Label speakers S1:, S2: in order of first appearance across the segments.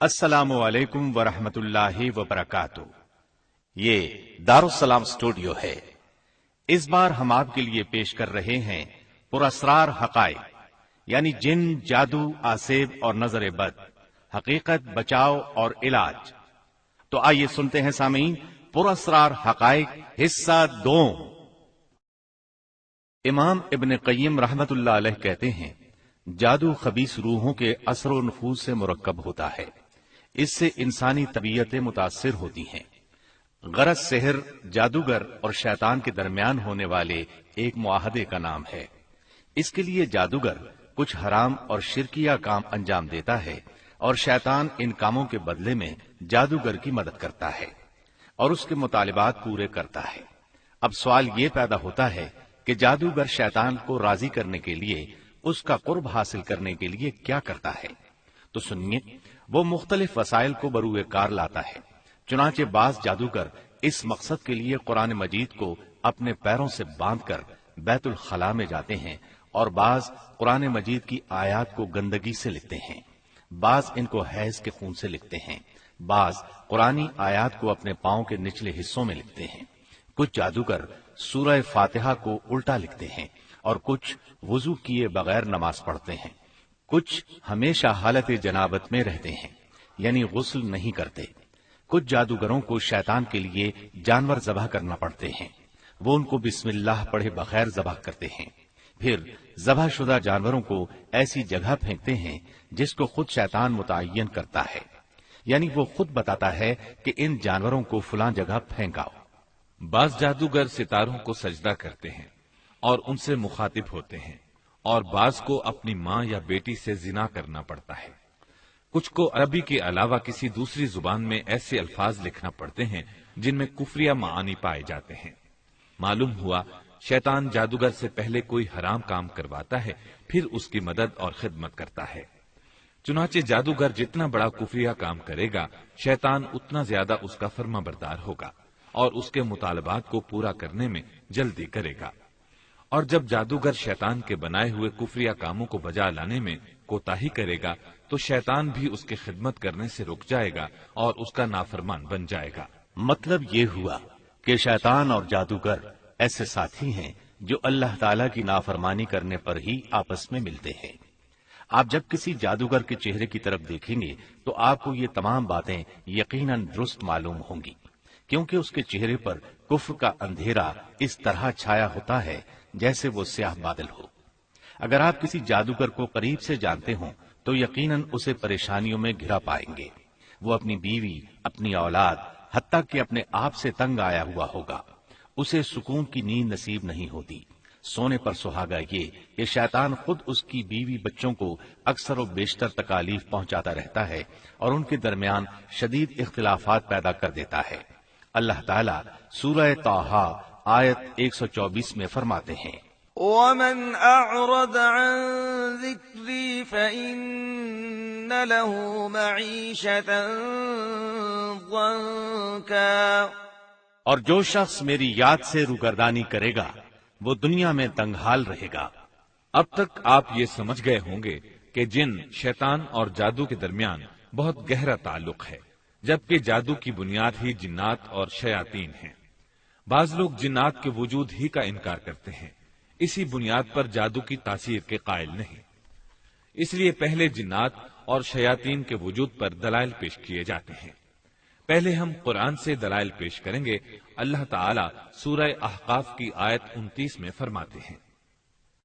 S1: السلام علیکم ورحمۃ اللہ وبرکاتہ۔ یہ دارالسلام اسٹوڈیو ہے۔ اس بار ہم آپ کے لیے پیش کر رہے ہیں پراسرار حقائق، یعنی جن، جادو، آسیب اور نظر بد، حقیقت، بچاؤ اور علاج۔ تو آئیے سنتے ہیں سامعین، پراسرار حقائق حصہ 2۔ امام ابن قیم رحمت اللہ علیہ کہتے ہیں، جادو خبیث روحوں کے اثر و نفوذ سے مرکب ہوتا ہے۔ اس سے انسانی طبیعتیں متاثر ہوتی ہیں۔ غرض سحر جادوگر اور شیطان کے درمیان ہونے والے ایک معاہدے کا نام ہے۔ اس کے لیے جادوگر کچھ حرام اور شرکیہ کام انجام دیتا ہے اور شیطان ان کاموں کے بدلے میں جادوگر کی مدد کرتا ہے اور اس کے مطالبات پورے کرتا ہے۔ اب سوال یہ پیدا ہوتا ہے کہ جادوگر شیطان کو راضی کرنے کے لیے، اس کا قرب حاصل کرنے کے لیے کیا کرتا ہے؟ تو سنیے، وہ مختلف وسائل کو بروئے کار لاتا ہے۔ چنانچہ بعض جادوگر اس مقصد کے لیے قرآن مجید کو اپنے پیروں سے باندھ کر بیت الخلاء میں جاتے ہیں، اور بعض قرآن مجید کی آیات کو گندگی سے لکھتے ہیں، بعض ان کو حیض کے خون سے لکھتے ہیں، بعض قرآنی آیات کو اپنے پاؤں کے نچلے حصوں میں لکھتے ہیں۔ کچھ جادوگر سورہ فاتحہ کو الٹا لکھتے ہیں اور کچھ وضو کیے بغیر نماز پڑھتے ہیں۔ کچھ ہمیشہ حالت جنابت میں رہتے ہیں، یعنی غسل نہیں کرتے۔ کچھ جادوگروں کو شیطان کے لیے جانور ذبح کرنا پڑتے ہیں، وہ ان کو بسم اللہ پڑھے بغیر ذبح کرتے ہیں۔ پھر ذبح شدہ جانوروں کو ایسی جگہ پھینکتے ہیں جس کو خود شیطان متعین کرتا ہے، یعنی وہ خود بتاتا ہے کہ ان جانوروں کو فلاں جگہ پھینکاؤ۔
S2: بعض جادوگر ستاروں کو سجدہ کرتے ہیں اور ان سے مخاطب ہوتے ہیں، اور بعض کو اپنی ماں یا بیٹی سے زنا کرنا پڑتا ہے۔ کچھ کو عربی کے علاوہ کسی دوسری زبان میں ایسے الفاظ لکھنا پڑتے ہیں جن میں کفریہ معانی پائے جاتے ہیں۔ معلوم ہوا شیطان جادوگر سے پہلے کوئی حرام کام کرواتا ہے، پھر اس کی مدد اور خدمت کرتا ہے۔ چنانچہ جادوگر جتنا بڑا کفریہ کام کرے گا، شیطان اتنا زیادہ اس کا فرما بردار ہوگا اور اس کے مطالبات کو پورا کرنے میں جلدی کرے گا۔ اور جب جادوگر شیطان کے بنائے ہوئے کفریہ کاموں کو بجا لانے میں کوتاہی کرے گا تو شیطان بھی اس کی خدمت کرنے سے رک جائے گا اور اس کا نافرمان بن جائے گا۔
S1: مطلب یہ ہوا کہ شیطان اور جادوگر ایسے ساتھی ہیں جو اللہ تعالیٰ کی نافرمانی کرنے پر ہی آپس میں ملتے ہیں۔ آپ جب کسی جادوگر کے چہرے کی طرف دیکھیں گے تو آپ کو یہ تمام باتیں یقیناً درست معلوم ہوں گی، کیونکہ اس کے چہرے پر کفر کا اندھیرا اس طرح چھایا ہوتا ہے جیسے وہ سیاہ بادل ہو۔ اگر آپ کسی جادوگر کو قریب سے جانتے ہوں تو یقیناً اسے پریشانیوں میں گھرا پائیں گے۔ وہ اپنی بیوی، اپنی اولاد، حتیٰ کہ اپنے آپ سے تنگ آیا ہوا ہوگا۔ اسے سکون کی نیند نصیب نہیں ہوتی۔ سونے پر سہاگا یہ کہ شیطان خود اس کی بیوی بچوں کو اکثر و بیشتر تکالیف پہنچاتا رہتا ہے اور ان کے درمیان شدید اختلافات پیدا کر دیتا ہے۔ اللہ تعالیٰ سورہ طٰہٰ آیت 124 میں فرماتے ہیں،
S3: وَمَنْ أَعْرَضَ عَنْ ذِكْرِي فَإِنَّ لَهُ مَعِيشَةً ضَنكًا۔
S1: اور جو شخص میری یاد سے روگردانی کرے گا وہ دنیا میں تنگحال رہے گا۔
S2: اب تک آپ یہ سمجھ گئے ہوں گے کہ جن، شیطان اور جادو کے درمیان بہت گہرا تعلق ہے، جبکہ جادو کی بنیاد ہی جنات اور شیاطین ہیں۔ بعض لوگ جنات کے وجود ہی کا انکار کرتے ہیں، اسی بنیاد پر جادو کی تاثیر کے قائل نہیں۔ اس لیے پہلے جنات اور شیاطین کے وجود پر دلائل پیش کیے جاتے ہیں۔ پہلے ہم قرآن سے دلائل پیش کریں گے۔ اللہ تعالیٰ سورہ احقاف کی آیت 29 میں فرماتے ہیں،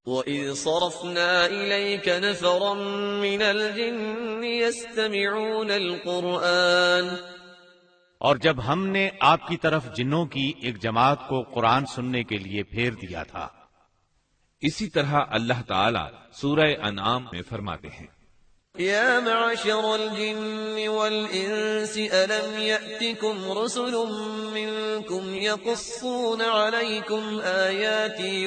S3: وَإِذْ صَرَفْنَا إِلَيْكَ نَفَرًا مِنَ الْجِنِّ يَسْتَمِعُونَ الْقُرْآنَ۔
S1: اور جب ہم نے آپ کی طرف جنوں کی ایک جماعت کو قرآن سننے کے لیے پھیر دیا تھا۔
S2: اسی طرح اللہ تعالیٰ سورہ انعام میں فرماتے ہیں،
S3: يا معشر الجن والإنس ألم يأتكم رسل منكم يقصون عليكم آياتي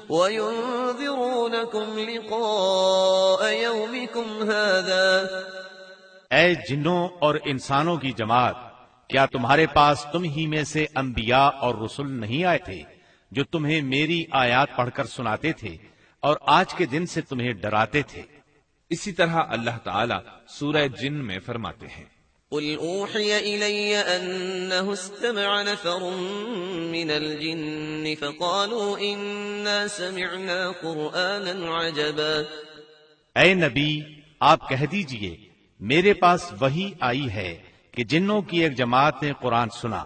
S3: وينذرونكم لقاء يومكم هذا۔
S1: اے جنوں اور انسانوں کی جماعت، کیا تمہارے پاس تم ہی میں سے انبیاء اور رسول نہیں آئے تھے جو تمہیں میری آیات پڑھ کر سناتے تھے اور آج کے دن سے تمہیں ڈراتے تھے؟
S2: اسی طرح اللہ تعالی سورہ جن میں فرماتے ہیں،
S3: قل اوحی الی انہ استمع نفر من الجن فقالوا انا سمعنا قرآنا عجبا۔
S1: اے نبی، آپ کہہ دیجئے میرے پاس وحی آئی ہے کہ جنوں کی ایک جماعت نے قرآن سنا،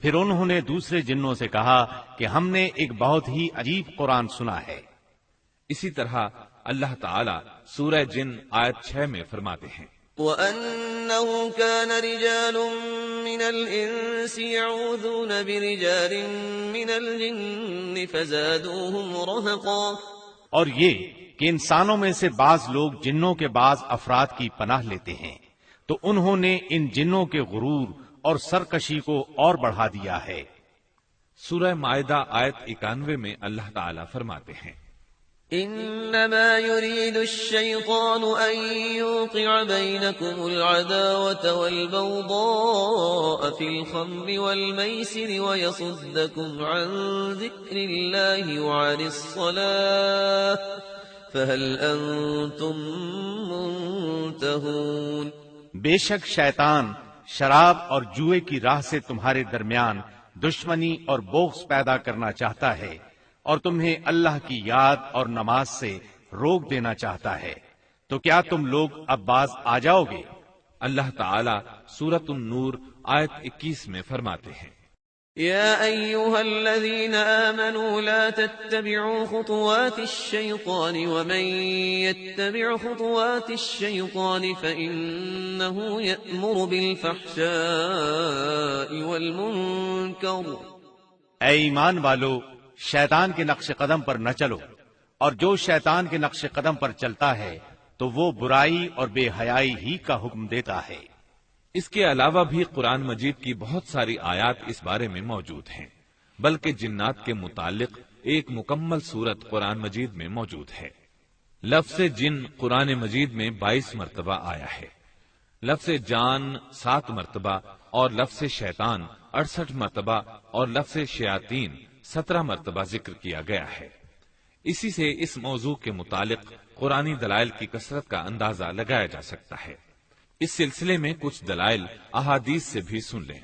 S1: پھر انہوں نے دوسرے جنوں سے کہا کہ ہم نے ایک بہت ہی عجیب قرآن سنا ہے۔
S2: اسی طرح اللہ تعالی سورہ جن آیت 6 میں فرماتے ہیں،
S3: وَأَنَّهُ كَانَ رِجَالٌ مِّنَ الْإِنسِ يَعُوذُونَ بِرِجَالٍ مِّنَ الْجِنِّ فَزَادُوهُمْ رَهَقًا،
S1: اور یہ کہ انسانوں میں سے بعض لوگ جنوں کے بعض افراد کی پناہ لیتے ہیں تو انہوں نے ان جنوں کے غرور اور سرکشی کو اور بڑھا دیا ہے۔
S2: سورہ مائدہ آیت 91 میں اللہ تعالی فرماتے ہیں،
S3: انما يريد الشيطان ان يوقع بينكم العداوة والبغضاء في الخمر والميسر ويصدكم عن ذكر الله وعن الصلاة فهل انتم منتهون۔
S1: بے شک شیطان شراب اور جوئے کی راہ سے تمہارے درمیان دشمنی اور بغض پیدا کرنا چاہتا ہے اور تمہیں اللہ کی یاد اور نماز سے روک دینا چاہتا ہے، تو کیا تم لوگ اب باز آ جاؤ گے؟
S2: اللہ تعالی سورۃ النور آیت 21 میں فرماتے ہیں،
S3: يا أيها الذين آمنوا لا تتبعوا خطوات الشيطان ومن يتبع خطوات الشيطان فإنه يأمر بالفحشاء والمنكر۔
S1: اے ایمان والو، شیطان کے نقش قدم پر نہ چلو، اور جو شیطان کے نقش قدم پر چلتا ہے تو وہ برائی اور بے حیائی ہی کا حکم دیتا ہے۔
S2: اس کے علاوہ بھی قرآن مجید کی بہت ساری آیات اس بارے میں موجود ہیں، بلکہ جنات کے متعلق ایک مکمل سورت قرآن مجید میں موجود ہے۔ لفظ جن قرآن مجید میں 22 مرتبہ آیا ہے، لفظ جان 7 مرتبہ، اور لفظ شیطان 68 مرتبہ، اور لفظ شیاطین 17 مرتبہ ذکر کیا گیا ہے۔ اسی سے اس موضوع کے متعلق قرآنی دلائل کی کثرت کا اندازہ لگایا جا سکتا ہے۔ اس سلسلے میں کچھ دلائل احادیث سے بھی سن لیں۔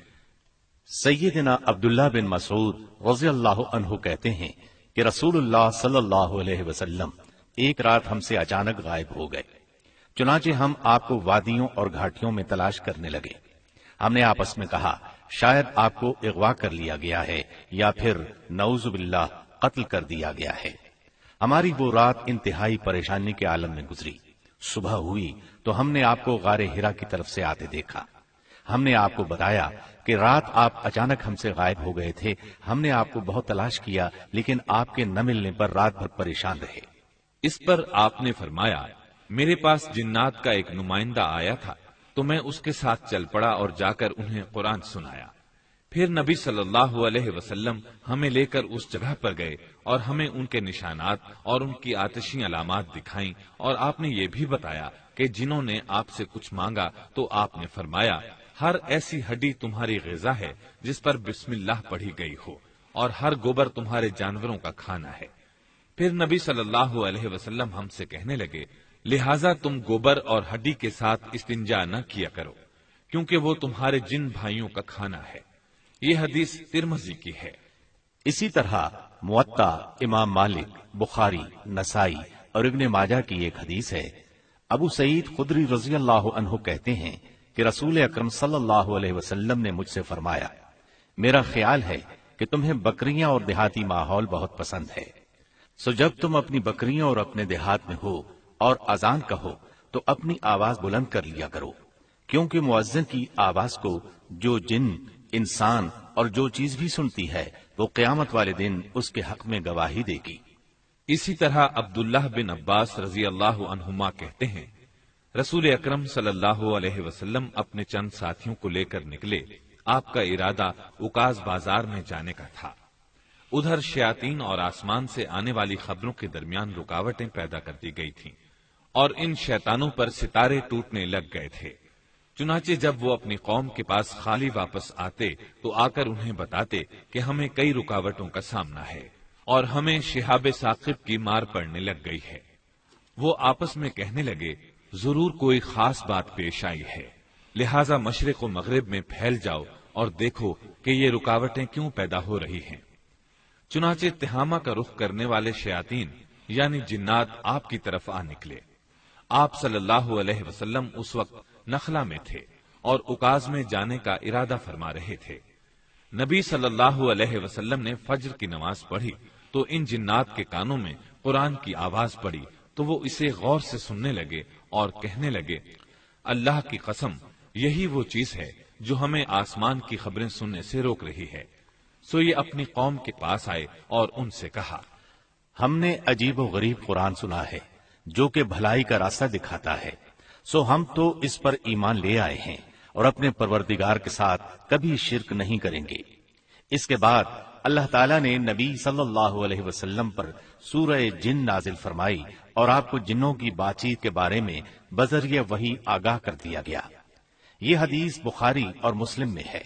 S1: سیدنا عبداللہ بن مسعود رضی اللہ عنہ کہتے ہیں کہ رسول اللہ صلی اللہ علیہ وسلم ایک رات ہم سے اچانک غائب ہو گئے، چنانچہ ہم آپ کو وادیوں اور گھاٹیوں میں تلاش کرنے لگے۔ ہم نے آپس میں کہا شاید آپ کو اغوا کر لیا گیا ہے یا پھر نعوذ باللہ قتل کر دیا گیا ہے۔ ہماری وہ رات انتہائی پریشانی کے عالم میں گزری۔ صبح ہوئی تو ہم نے آپ کو غار ہرا کی طرف سے آتے دیکھا۔ ہم نے آپ کو بتایا کہ رات آپ اچانک ہم سے غائب ہو گئے تھے۔ ہم نے آپ کو بہت تلاش کیا لیکن آپ کے نہ ملنے پر رات بھر پریشان رہے۔
S2: اس پر آپ نے فرمایا، میرے پاس جنات کا ایک نمائندہ آیا تھا تو میں اس کے ساتھ چل پڑا اور جا کر انہیں قرآن سنایا۔ پھر نبی صلی اللہ علیہ وسلم ہمیں لے کر اس جگہ پر گئے اور ہمیں ان کے نشانات اور ان کی آتشی علامات دکھائیں، اور آپ نے یہ بھی بتایا کہ جنہوں نے آپ سے کچھ مانگا تو آپ نے فرمایا ہر ایسی ہڈی تمہاری غذا ہے جس پر بسم اللہ پڑھی گئی ہو، اور ہر گوبر تمہارے جانوروں کا کھانا ہے۔ پھر نبی صلی اللہ علیہ وسلم ہم سے کہنے لگے، لہٰذا تم گوبر اور ہڈی کے ساتھ استنجا نہ کیا کرو، کیونکہ وہ تمہارے جن بھائیوں کا کھانا ہے۔ یہ حدیث ترمذی کی ہے۔
S1: اسی طرح موطا امام مالک، بخاری، نسائی اور ابن ماجہ کی ایک حدیث ہے۔ ابو سعید خدری رضی اللہ عنہ کہتے ہیں کہ رسول اکرم صلی اللہ علیہ وسلم نے مجھ سے فرمایا، میرا خیال ہے کہ تمہیں بکریاں اور دیہاتی ماحول بہت پسند ہے، سو جب تم اپنی بکریوں اور اپنے دیہات میں ہو اور اذان کہو تو اپنی آواز بلند کر لیا کرو، کیونکہ مؤذن کی آواز کو جو جن، انسان اور جو چیز بھی سنتی ہے وہ قیامت والے دن اس کے حق میں گواہی دے گی۔
S2: اسی طرح عبداللہ بن عباس رضی اللہ عنہما کہتے ہیں، رسول اکرم صلی اللہ علیہ وسلم اپنے چند ساتھیوں کو لے کر نکلے۔ آپ کا ارادہ عکاظ بازار میں جانے کا تھا۔ ادھر شیاطین اور آسمان سے آنے والی خبروں کے درمیان رکاوٹیں پیدا کر دی گئی تھیں، اور ان شیطانوں پر ستارے ٹوٹنے لگ گئے تھے۔ چنانچہ جب وہ اپنی قوم کے پاس خالی واپس آتے تو آ کر انہیں بتاتے کہ ہمیں کئی رکاوٹوں کا سامنا ہے اور ہمیں شہاب ثاقب کی مار پڑنے لگ گئی ہے۔ وہ آپس میں کہنے لگے، ضرور کوئی خاص بات پیش آئی ہے، لہذا مشرق و مغرب میں پھیل جاؤ اور دیکھو کہ یہ رکاوٹیں کیوں پیدا ہو رہی ہیں۔ چنانچہ تہامہ کا رخ کرنے والے شیاطین یعنی جنات آپ کی طرف آ نکلے۔ آپ صلی اللہ علیہ وسلم اس وقت نخلا میں تھے اور اکاز میں جانے کا ارادہ فرما رہے تھے۔ نبی صلی اللہ علیہ وسلم نے فجر کی نماز پڑھی تو ان جنات کے کانوں میں قرآن کی آواز پڑی تو وہ اسے غور سے سننے لگے اور کہنے لگے، اللہ کی قسم یہی وہ چیز ہے جو ہمیں آسمان کی خبریں سننے سے روک رہی ہے۔ سو یہ اپنی قوم کے پاس آئے اور ان سے کہا،
S1: ہم نے عجیب و غریب قرآن سنا ہے جو کہ بھلائی کا راستہ دکھاتا ہے، سو ہم تو اس پر ایمان لے آئے ہیں اور اپنے پروردگار کے ساتھ کبھی شرک نہیں کریں گے۔ اس کے بعد اللہ تعالیٰ نے نبی صلی اللہ علیہ وسلم پر سورہ جن نازل فرمائی اور آپ کو جنوں کی بات چیت کے بارے میں بذریعہ وحی آگاہ کر دیا گیا۔ یہ حدیث بخاری اور مسلم میں ہے۔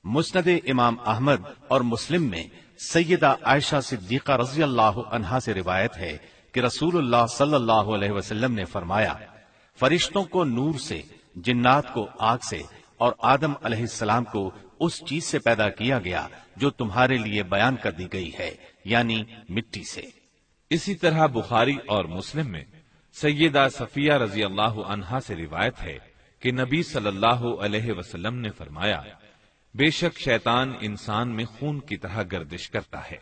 S1: مسند امام احمد اور مسلم میں سیدہ عائشہ صدیقہ رضی اللہ عنہا سے روایت ہے کہ رسول اللہ صلی اللہ علیہ وسلم نے فرمایا، فرشتوں کو نور سے، جنات کو آگ سے اور آدم علیہ السلام کو اس چیز سے پیدا کیا گیا جو تمہارے لیے بیان کر دی گئی ہے، یعنی مٹی سے۔
S2: اسی طرح بخاری اور مسلم میں سیدہ صفیہ رضی اللہ عنہا سے روایت ہے کہ نبی صلی اللہ علیہ وسلم نے فرمایا، بے شک شیطان انسان میں خون کی طرح گردش کرتا ہے۔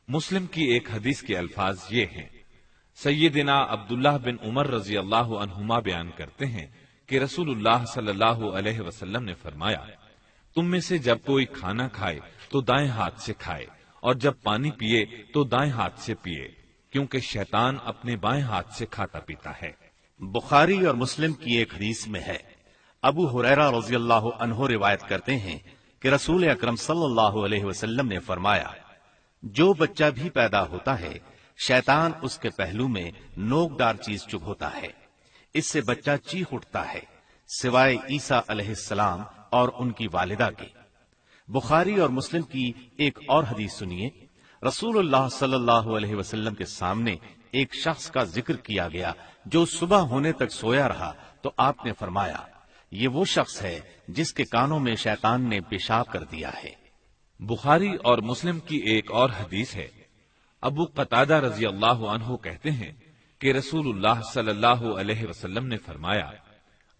S2: مسلم کی ایک حدیث کے الفاظ یہ ہیں، سیدنا عبداللہ بن عمر رضی اللہ عنہما بیان کرتے ہیں کہ رسول اللہ صلی اللہ علیہ وسلم نے فرمایا، تم میں سے جب کوئی کھانا کھائے تو دائیں ہاتھ سے کھائے اور جب پانی پیے تو دائیں ہاتھ سے پیے، کیونکہ شیطان اپنے بائیں ہاتھ سے کھاتا پیتا ہے۔
S1: بخاری اور مسلم کی ایک حدیث میں ہے، ابو ہریرہ رضی اللہ عنہ روایت کرتے ہیں کہ رسول اکرم صلی اللہ علیہ وسلم نے فرمایا، جو بچہ بھی پیدا ہوتا ہے شیطان اس کے پہلو میں نوکدار چیز چبھوتا ہے، اس سے بچہ چیخ اٹھتا ہے سوائے عیسیٰ علیہ السلام اور ان کی والدہ کے۔ بخاری اور مسلم کی ایک اور حدیث سنیے، رسول اللہ صلی اللہ علیہ وسلم کے سامنے ایک شخص کا ذکر کیا گیا جو صبح ہونے تک سویا رہا تو آپ نے فرمایا، یہ وہ شخص ہے جس کے کانوں میں شیطان نے پیشاب کر دیا ہے۔
S2: بخاری اور مسلم کی ایک اور حدیث ہے، ابو قتادہ رضی اللہ عنہ کہتے ہیں کہ رسول اللہ صلی اللہ علیہ وسلم نے فرمایا،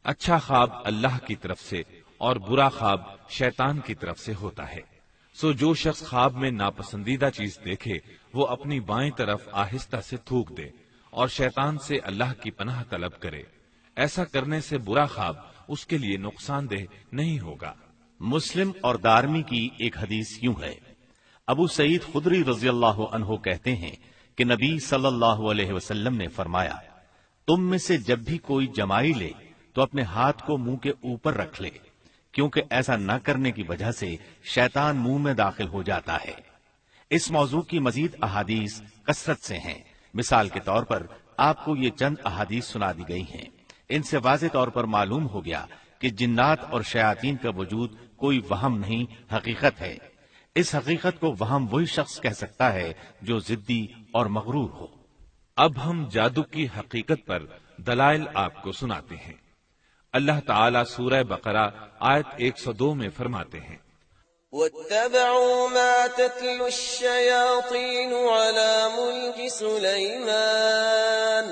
S2: اچھا خواب اللہ کی طرف سے اور برا خواب شیطان کی طرف سے ہوتا ہے، سو جو شخص خواب میں ناپسندیدہ چیز دیکھے وہ اپنی بائیں طرف آہستہ سے تھوک دے اور شیطان سے اللہ کی پناہ طلب کرے، ایسا کرنے سے برا خواب اس کے لیے نقصان دہ نہیں ہوگا۔
S1: مسلم اور دارمی کی ایک حدیث یوں ہے، ابو سعید خدری رضی اللہ عنہ کہتے ہیں کہ نبی صلی اللہ علیہ وسلم نے فرمایا، تم میں سے جب بھی کوئی جمائی لے تو اپنے ہاتھ کو منہ کے اوپر رکھ لے، کیونکہ ایسا نہ کرنے کی وجہ سے شیطان منہ میں داخل ہو جاتا ہے۔ اس موضوع کی مزید احادیث کثرت سے ہیں، مثال کے طور پر آپ کو یہ چند احادیث سنا دی گئی ہیں۔ ان سے واضح طور پر معلوم ہو گیا کہ جنات اور شیاطین کا وجود کوئی وہم نہیں، حقیقت ہے۔ اس حقیقت کو وہم وہی شخص کہہ سکتا ہے جو ضدی اور مغرور ہو۔
S2: اب ہم جادو کی حقیقت پر دلائل آپ کو سناتے ہیں۔ اللہ تعالیٰ سورہ بقرہ آیت 102 میں فرماتے ہیں،
S3: واتبعوا ما تتلو الشياطين على ملك سليمان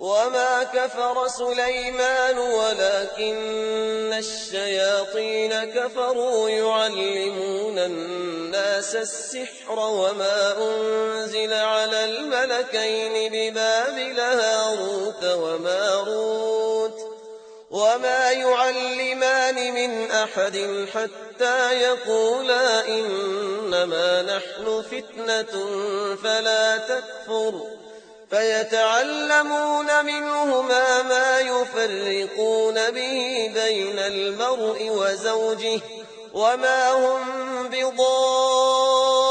S3: وما كفر سليمان ولكن الشياطين كفروا يعلمون الناس السحر وما أنزل على الملكين ببابل هاروت وماروت وما يعلمان من أحد حتى يقولا إنما نحن فتنة فلا تكفر فيتعلمون منهما ما يفرقون به بين المرء وزوجه وما هم بضارين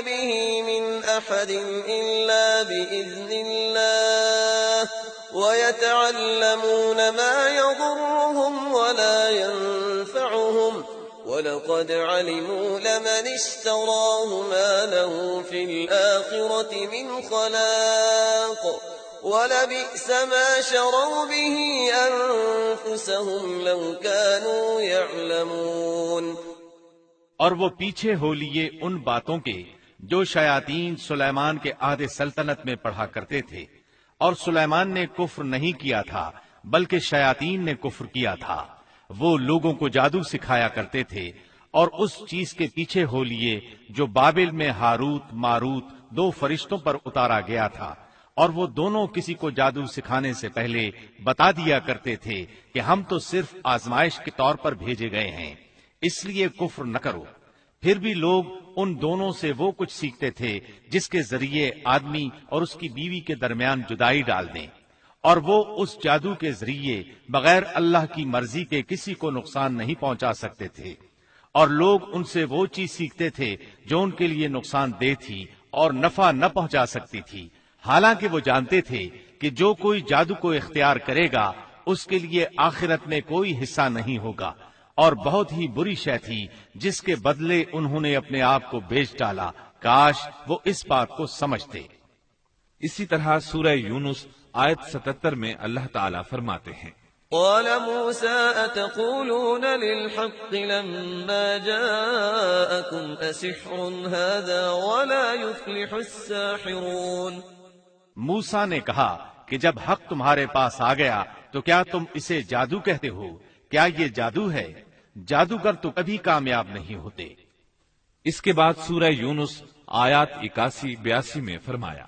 S3: به من أحد إلا بإذن الله ويتعلمون ما يضرهم ولا ينفعهم وَلَقَدْ عَلِمُوا لَمَنِ اشْتَرَاهُ مَا لَهُ فِي الْآخِرَةِ مِنْ خَلَاقٍ وَلَبِئْسَ مَا شَرَوْا بِهِ أَنفُسَهُمْ لَوْ كَانُوا يَعْلَمُونَ۔
S1: اور وہ پیچھے ہو لیے ان باتوں کے جو شیاطین سلیمان کے عہد سلطنت میں پڑھا کرتے تھے، اور سلیمان نے کفر نہیں کیا تھا بلکہ شیاطین نے کفر کیا تھا۔ وہ لوگوں کو جادو سکھایا کرتے تھے اور اس چیز کے پیچھے ہو لیے جو بابل میں ہاروت ماروت 2 فرشتوں پر اتارا گیا تھا، اور وہ دونوں کسی کو جادو سکھانے سے پہلے بتا دیا کرتے تھے کہ ہم تو صرف آزمائش کے طور پر بھیجے گئے ہیں، اس لیے کفر نہ کرو۔ پھر بھی لوگ ان دونوں سے وہ کچھ سیکھتے تھے جس کے ذریعے آدمی اور اس کی بیوی کے درمیان جدائی ڈال دیں، اور وہ اس جادو کے ذریعے بغیر اللہ کی مرضی کے کسی کو نقصان نہیں پہنچا سکتے تھے، اور لوگ ان سے وہ چیز سیکھتے تھے جو ان کے لیے نقصان دہ تھی اور نفع نہ پہنچا سکتی تھی، حالانکہ وہ جانتے تھے کہ جو کوئی جادو کو اختیار کرے گا اس کے لیے آخرت میں کوئی حصہ نہیں ہوگا، اور بہت ہی بری شے تھی جس کے بدلے انہوں نے اپنے آپ کو بیچ ڈالا۔ کاش وہ اس بات کو سمجھتے۔
S2: اسی طرح سورہ یونس آیت 77 میں اللہ تعالیٰ فرماتے ہیں،
S3: قال موسى أتقولون للحق لما جاءكم أسحر هذا ولا يفلح الساحرون۔
S1: موسیٰ نے کہا کہ جب حق تمہارے پاس آ گیا تو کیا تم اسے جادو کہتے ہو؟ کیا یہ جادو ہے؟ جادوگر تو کبھی کامیاب نہیں ہوتے۔
S2: اس کے بعد سورہ یونس آیات 81-82 میں فرمایا،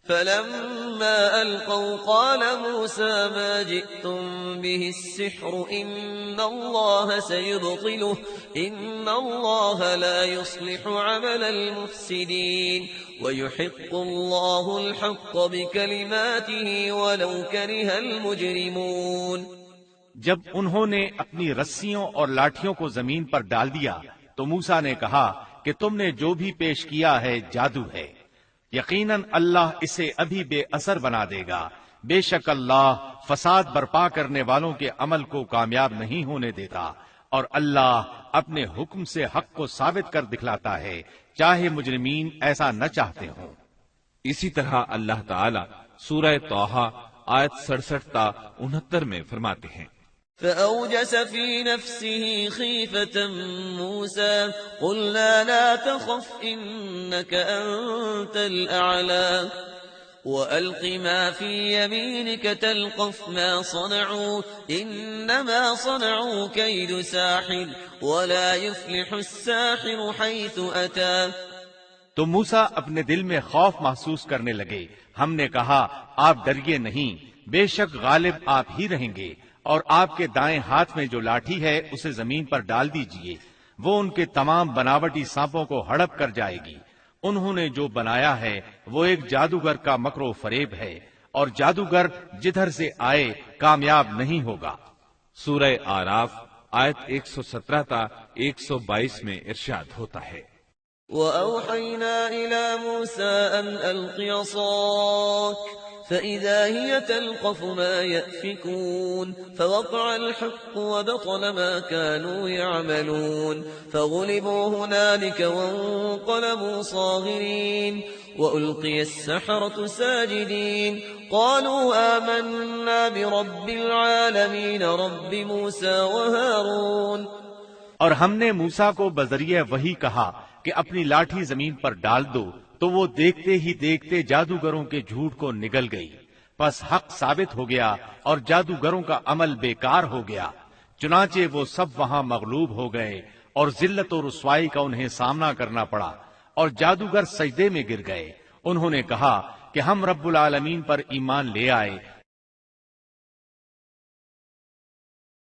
S3: فلما ألقوا قال موسى ما جئتم به السحر إن الله سيبطله إن الله لا يصلح عمل المفسدين ويحق الله الحق بكلماته ولو كره المجرمون۔
S1: جب انہوں نے اپنی رسیوں اور لاٹھیوں کو زمین پر ڈال دیا تو موسیٰ نے کہا کہ تم نے جو بھی پیش کیا ہے جادو ہے، یقیناً اللہ اسے ابھی بے اثر بنا دے گا، بے شک اللہ فساد برپا کرنے والوں کے عمل کو کامیاب نہیں ہونے دیتا، اور اللہ اپنے حکم سے حق کو ثابت کر دکھلاتا ہے چاہے مجرمین ایسا نہ چاہتے ہوں۔
S2: اسی طرح اللہ تعالیٰ سورہ طٰہٰ آیت 67-69 میں فرماتے ہیں،
S3: فأوجس في نفسه خيفة موسى قلنا لا تخف إنك أنت الأعلى وألق ما في يمينك تلقف ما صنعوا إنما صنعوا كيد ساحر ولا يفلح الساحر حيث أتى۔
S1: تو موسیٰ اپنے دل میں خوف محسوس کرنے لگے۔ ہم نے کہا آپ ڈریے نہیں، بے شک غالب آپ ہی رہیں گے، اور آپ کے دائیں ہاتھ میں جو لاٹھی ہے اسے زمین پر ڈال دیجئے، وہ ان کے تمام بناوٹی سانپوں کو ہڑپ کر جائے گی۔ انہوں نے جو بنایا ہے وہ ایک جادوگر کا مکر و فریب ہے، اور جادوگر جدھر سے آئے کامیاب نہیں ہوگا۔
S2: سورہ آراف آیت 117-122 میں ارشاد ہوتا ہے،
S3: وَأَوْحَيْنَا إِلَى مُوسَىٰ أَنْ أَلْقِ عَصَاكَ فَإِذَا هِيَ تَلْقَفُ مَا يَأْفِكُونَ فَوَقَعَ الْحَقُّ وَبَطَلَ مَا كَانُوا يَعْمَلُونَ فَغُلِبُوا هُنَالِكَ وَانقَلَبُوا صَاغِرِينَ وَأُلْقِيَ السَّحَرَةُ سَاجِدِينَ قَالُوا آمَنَّا بِرَبِّ الْعَالَمِينَ رَبِّ مُوسَىٰ وَهَارُونَ۔
S1: اور ہم نے موسیٰ کو بذریعہ وحی کہا کہ اپنی لاٹھی زمین پر ڈال دو، تو وہ دیکھتے ہی دیکھتے جادوگروں کے جھوٹ کو نگل گئی، پس حق ثابت ہو گیا اور جادوگروں کا عمل بیکار ہو گیا۔ چنانچہ وہ سب وہاں مغلوب ہو گئے اور ذلت و رسوائی کا انہیں سامنا کرنا پڑا، اور جادوگر سجدے میں گر گئے۔ انہوں نے کہا کہ ہم رب العالمین پر ایمان لے آئے